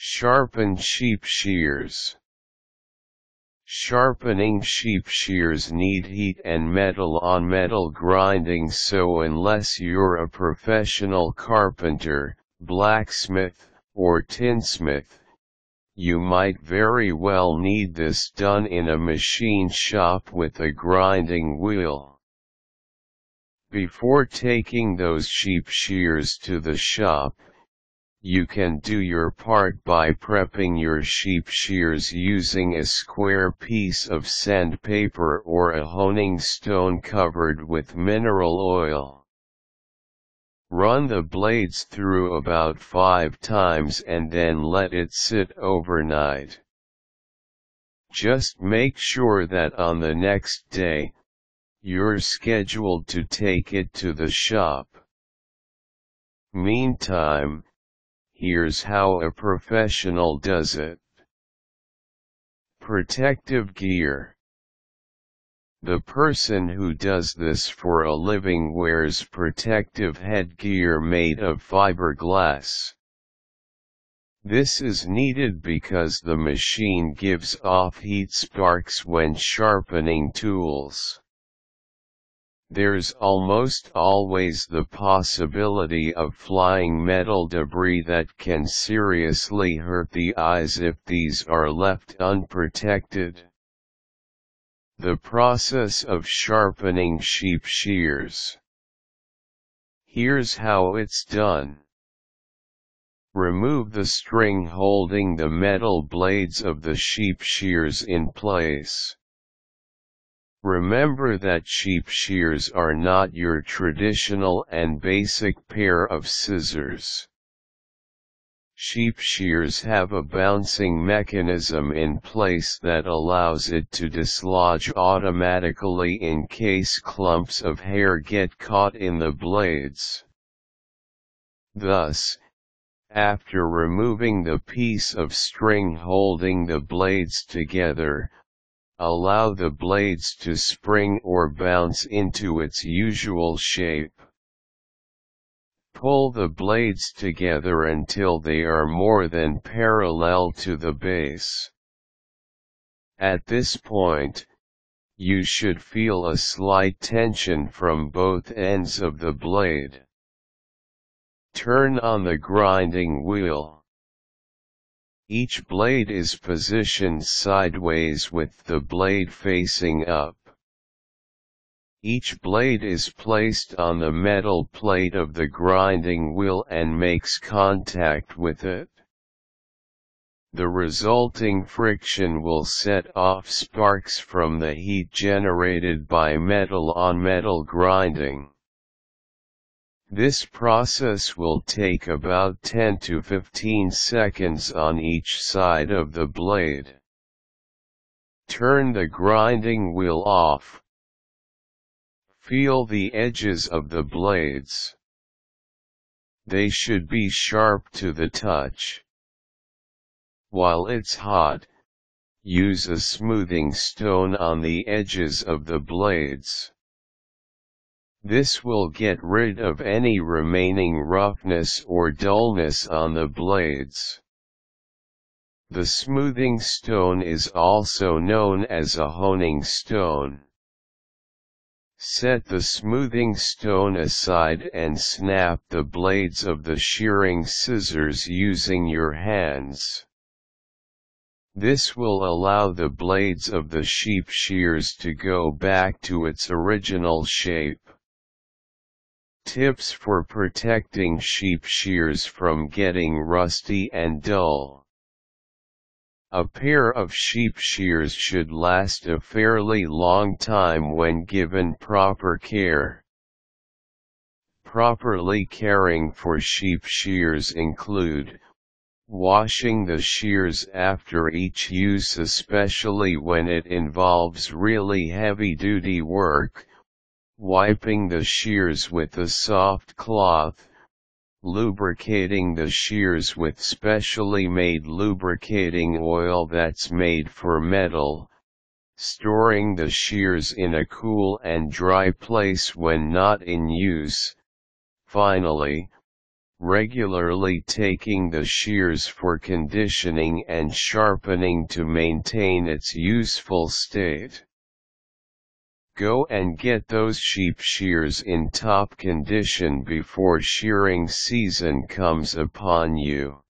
Sharpen sheep shears. Sharpening sheep shears need heat and metal-on-metal grinding, so unless you're a professional carpenter, blacksmith, or tinsmith, you might very well need this done in a machine shop with a grinding wheel. Before taking those sheep shears to the shop, you can do your part by prepping your sheep shears using a square piece of sandpaper or a honing stone covered with mineral oil. Run the blades through about 5 times and then let it sit overnight. Just make sure that on the next day, you're scheduled to take it to the shop. Meantime, here's how a professional does it. Protective gear. The person who does this for a living wears protective headgear made of fiberglass. This is needed because the machine gives off heat sparks when sharpening tools. There's almost always the possibility of flying metal debris that can seriously hurt the eyes if these are left unprotected. The process of sharpening sheep shears. Here's how it's done. Remove the string holding the metal blades of the sheep shears in place. Remember that sheep shears are not your traditional and basic pair of scissors. Sheep shears have a bouncing mechanism in place that allows it to dislodge automatically in case clumps of hair get caught in the blades. Thus, after removing the piece of string holding the blades together, allow the blades to spring or bounce into its usual shape. Pull the blades together until they are more than parallel to the base. At this point, you should feel a slight tension from both ends of the blade. Turn on the grinding wheel. Each blade is positioned sideways with the blade facing up. Each blade is placed on the metal plate of the grinding wheel and makes contact with it. The resulting friction will set off sparks from the heat generated by metal-on-metal grinding. This process will take about 10 to 15 seconds on each side of the blade. Turn the grinding wheel off. Feel the edges of the blades. They should be sharp to the touch. While it's hot, use a smoothing stone on the edges of the blades. This will get rid of any remaining roughness or dullness on the blades. The smoothing stone is also known as a honing stone. Set the smoothing stone aside and snap the blades of the shearing scissors using your hands. This will allow the blades of the sheep shears to go back to its original shape. Tips for protecting sheep shears from getting rusty and dull. A pair of sheep shears should last a fairly long time when given proper care. Properly caring for sheep shears include washing the shears after each use, especially when it involves really heavy-duty work, wiping the shears with a soft cloth, lubricating the shears with specially made lubricating oil that's made for metal, storing the shears in a cool and dry place when not in use. Finally, regularly taking the shears for conditioning and sharpening to maintain its useful state. Go and get those sheep shears in top condition before shearing season comes upon you.